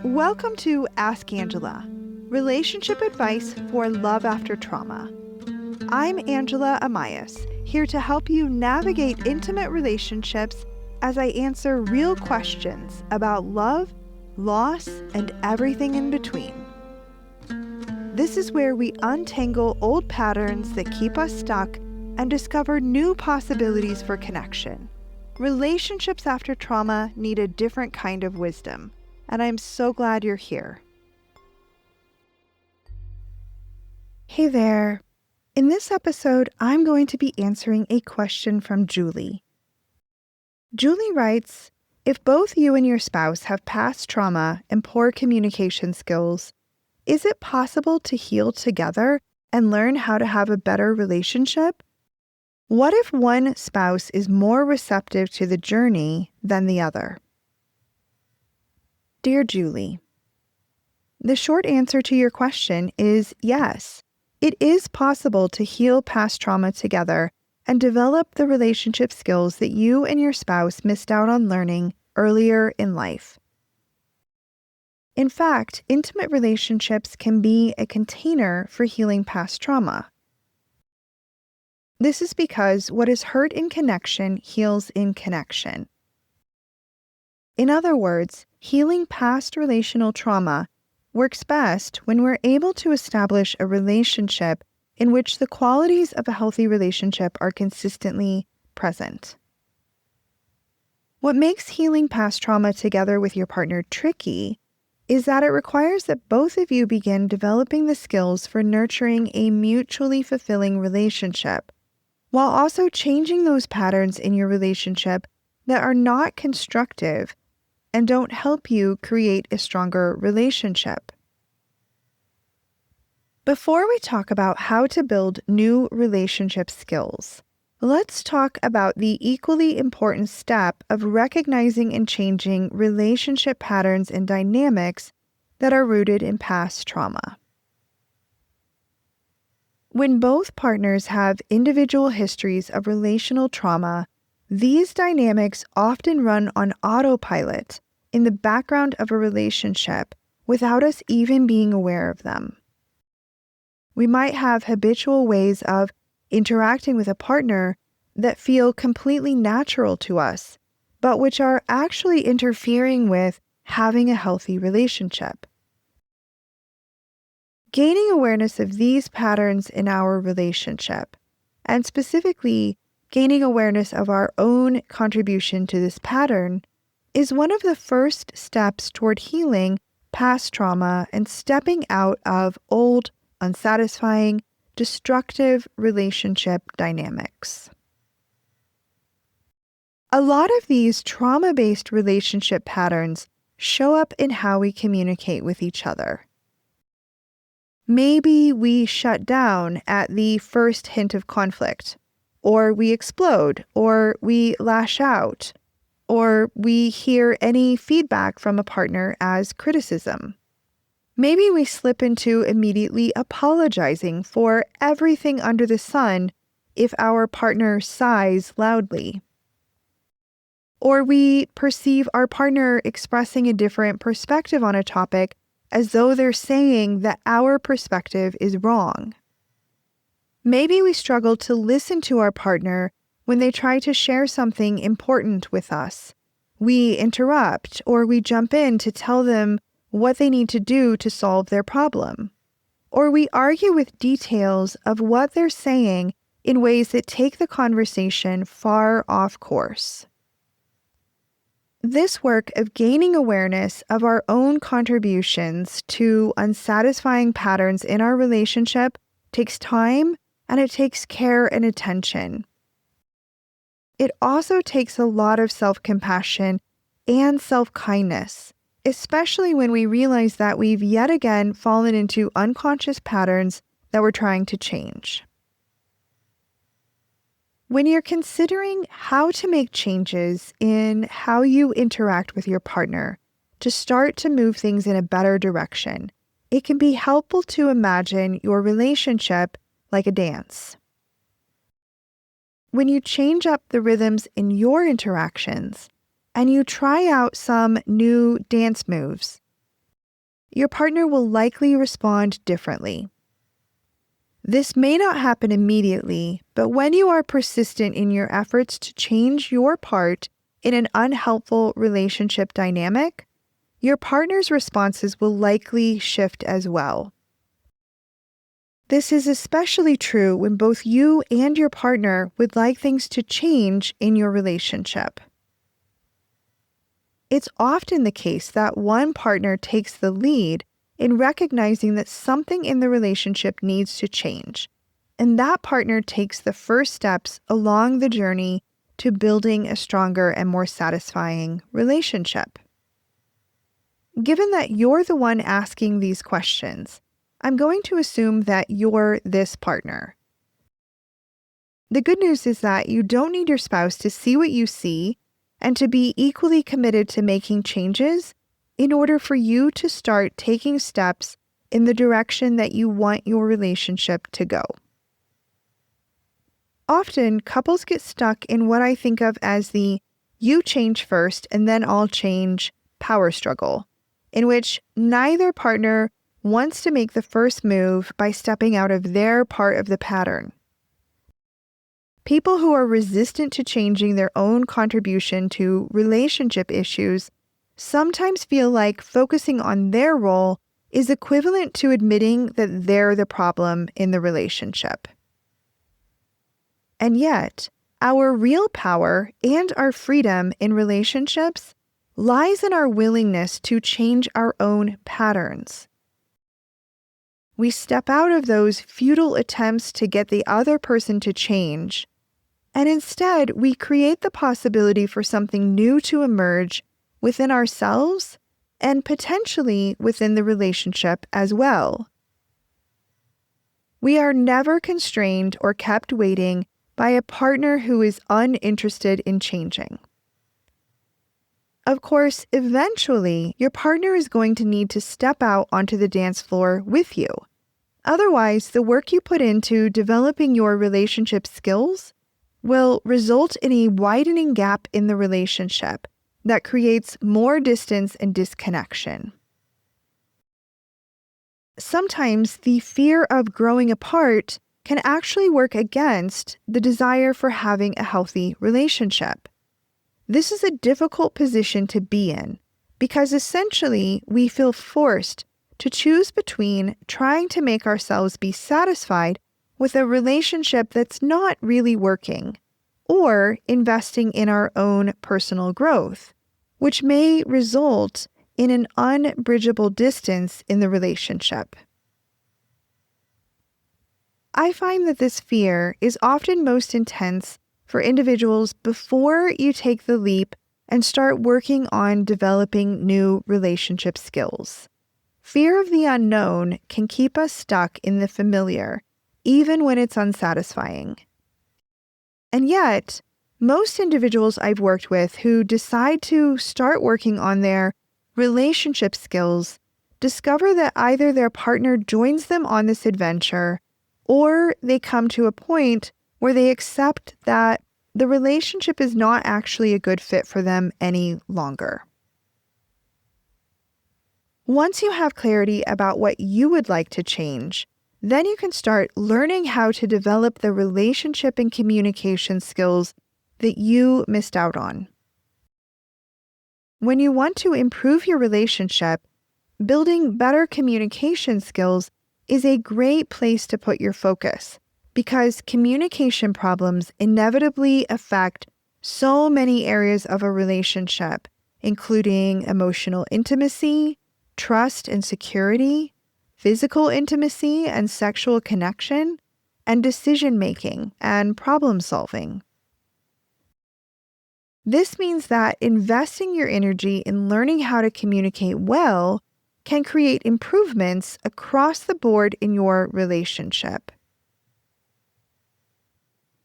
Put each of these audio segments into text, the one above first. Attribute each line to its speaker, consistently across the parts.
Speaker 1: Welcome to Ask Angela, relationship advice for love after trauma. I'm Angela Amias, here to help you navigate intimate relationships as I answer real questions about love, loss, and everything in between. This is where we untangle old patterns that keep us stuck and discover new possibilities for connection. Relationships after trauma need a different kind of wisdom, and I'm so glad you're here. Hey there. In this episode, I'm going to be answering a question from Julie. Julie writes, if both you and your spouse have past trauma and poor communication skills, is it possible to heal together and learn how to have a better relationship? What if one spouse is more receptive to the journey than the other? Dear Julie, the short answer to your question is yes. It is possible to heal past trauma together and develop the relationship skills that you and your spouse missed out on learning earlier in life. In fact, intimate relationships can be a container for healing past trauma. This is because what is hurt in connection heals in connection. In other words, healing past relational trauma works best when we're able to establish a relationship in which the qualities of a healthy relationship are consistently present. What makes healing past trauma together with your partner tricky is that it requires that both of you begin developing the skills for nurturing a mutually fulfilling relationship, while also changing those patterns in your relationship that are not constructive and don't help you create a stronger relationship. Before we talk about how to build new relationship skills, let's talk about the equally important step of recognizing and changing relationship patterns and dynamics that are rooted in past trauma. When both partners have individual histories of relational trauma, these dynamics often run on autopilot in the background of a relationship without us even being aware of them. We might have habitual ways of interacting with a partner that feel completely natural to us, but which are actually interfering with having a healthy relationship. Gaining awareness of these patterns in our relationship, and specifically gaining awareness of our own contribution to this pattern, is one of the first steps toward healing past trauma and stepping out of old, unsatisfying, destructive relationship dynamics. A lot of these trauma-based relationship patterns show up in how we communicate with each other. Maybe we shut down at the first hint of conflict, or we explode, or we lash out, or we hear any feedback from a partner as criticism. Maybe we slip into immediately apologizing for everything under the sun if our partner sighs loudly. Or we perceive our partner expressing a different perspective on a topic as though they're saying that our perspective is wrong. Maybe we struggle to listen to our partner when they try to share something important with us. We interrupt or we jump in to tell them what they need to do to solve their problem. Or we argue with details of what they're saying in ways that take the conversation far off course. This work of gaining awareness of our own contributions to unsatisfying patterns in our relationship takes time and it takes care and attention. It also takes a lot of self-compassion and self-kindness, especially when we realize that we've yet again fallen into unconscious patterns that we're trying to change. When you're considering how to make changes in how you interact with your partner to start to move things in a better direction, it can be helpful to imagine your relationship like a dance. When you change up the rhythms in your interactions and you try out some new dance moves, your partner will likely respond differently. This may not happen immediately, but when you are persistent in your efforts to change your part in an unhelpful relationship dynamic, your partner's responses will likely shift as well. This is especially true when both you and your partner would like things to change in your relationship. It's often the case that one partner takes the lead in recognizing that something in the relationship needs to change, and that partner takes the first steps along the journey to building a stronger and more satisfying relationship. Given that you're the one asking these questions, I'm going to assume that you're this partner. The good news is that you don't need your spouse to see what you see and to be equally committed to making changes in order for you to start taking steps in the direction that you want your relationship to go. Often, couples get stuck in what I think of as the "you change first and then I'll change" power struggle, in which neither partner wants to make the first move by stepping out of their part of the pattern. People who are resistant to changing their own contribution to relationship issues sometimes feel like focusing on their role is equivalent to admitting that they're the problem in the relationship. And yet, our real power and our freedom in relationships lies in our willingness to change our own patterns. We step out of those futile attempts to get the other person to change, and instead we create the possibility for something new to emerge within ourselves and potentially within the relationship as well. We are never constrained or kept waiting by a partner who is uninterested in changing. Of course, eventually, your partner is going to need to step out onto the dance floor with you. Otherwise, the work you put into developing your relationship skills will result in a widening gap in the relationship that creates more distance and disconnection. Sometimes the fear of growing apart can actually work against the desire for having a healthy relationship. This is a difficult position to be in because essentially we feel forced to choose between trying to make ourselves be satisfied with a relationship that's not really working, or investing in our own personal growth, which may result in an unbridgeable distance in the relationship. I find that this fear is often most intense for individuals before you take the leap and start working on developing new relationship skills. Fear of the unknown can keep us stuck in the familiar, even when it's unsatisfying. And yet, most individuals I've worked with who decide to start working on their relationship skills discover that either their partner joins them on this adventure or they come to a point where they accept that the relationship is not actually a good fit for them any longer. Once you have clarity about what you would like to change, then you can start learning how to develop the relationship and communication skills that you missed out on. When you want to improve your relationship, building better communication skills is a great place to put your focus because communication problems inevitably affect so many areas of a relationship, including emotional intimacy, trust and security, physical intimacy and sexual connection, and decision-making and problem-solving. This means that investing your energy in learning how to communicate well can create improvements across the board in your relationship.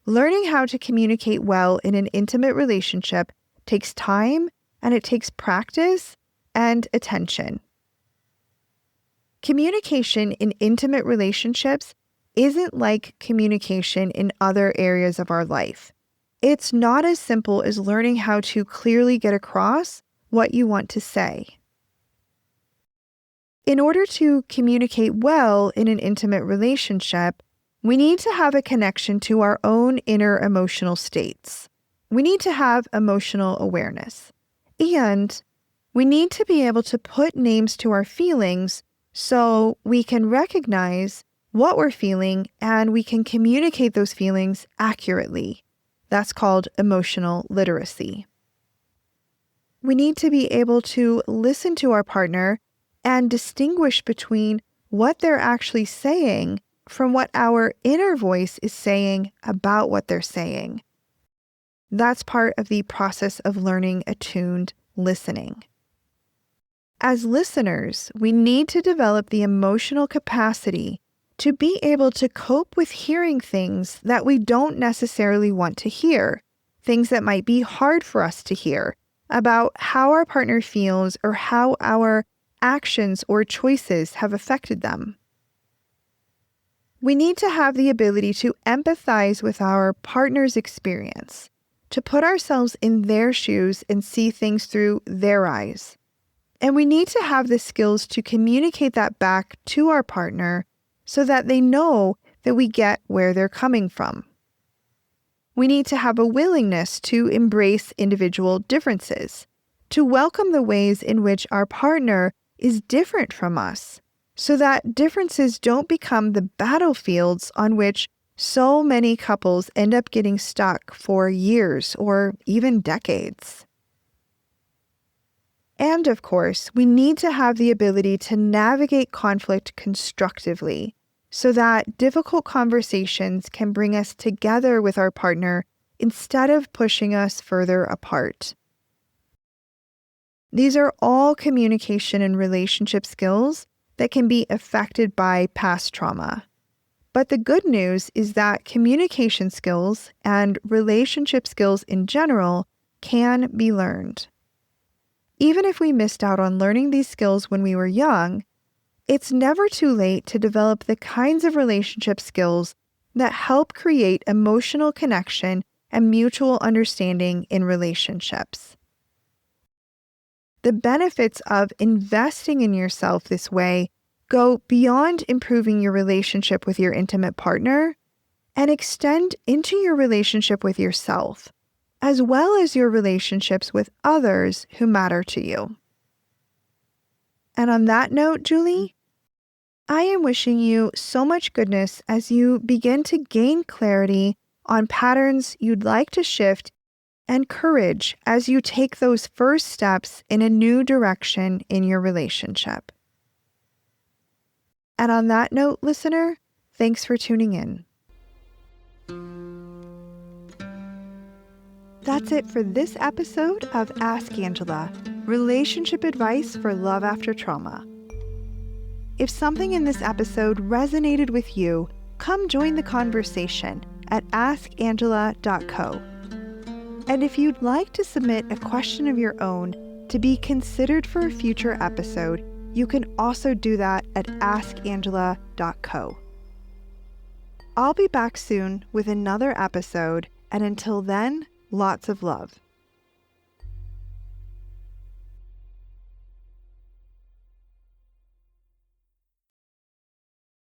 Speaker 1: Learning how to communicate well in an intimate relationship takes time and it takes practice and attention. Communication in intimate relationships isn't like communication in other areas of our life. It's not as simple as learning how to clearly get across what you want to say. In order to communicate well in an intimate relationship, we need to have a connection to our own inner emotional states. We need to have emotional awareness. And we need to be able to put names to our feelings so we can recognize what we're feeling and we can communicate those feelings accurately. That's called emotional literacy. We need to be able to listen to our partner and distinguish between what they're actually saying from what our inner voice is saying about what they're saying. That's part of the process of learning attuned listening. As listeners, we need to develop the emotional capacity to be able to cope with hearing things that we don't necessarily want to hear, things that might be hard for us to hear, about how our partner feels or how our actions or choices have affected them. We need to have the ability to empathize with our partner's experience, to put ourselves in their shoes and see things through their eyes. And we need to have the skills to communicate that back to our partner so that they know that we get where they're coming from. We need to have a willingness to embrace individual differences, to welcome the ways in which our partner is different from us, so that differences don't become the battlefields on which so many couples end up getting stuck for years or even decades. And of course, we need to have the ability to navigate conflict constructively so that difficult conversations can bring us together with our partner instead of pushing us further apart. These are all communication and relationship skills that can be affected by past trauma. But the good news is that communication skills and relationship skills in general can be learned. Even if we missed out on learning these skills when we were young, it's never too late to develop the kinds of relationship skills that help create emotional connection and mutual understanding in relationships. The benefits of investing in yourself this way go beyond improving your relationship with your intimate partner and extend into your relationship with yourself, as well as your relationships with others who matter to you. And on that note, Julie, I am wishing you so much goodness as you begin to gain clarity on patterns you'd like to shift and courage as you take those first steps in a new direction in your relationship. And on that note, listener, thanks for tuning in. That's it for this episode of Ask Angela, Relationship Advice for Love After Trauma. If something in this episode resonated with you, come join the conversation at askangela.co. And if you'd like to submit a question of your own to be considered for a future episode, you can also do that at askangela.co. I'll be back soon with another episode, and until then, lots of love.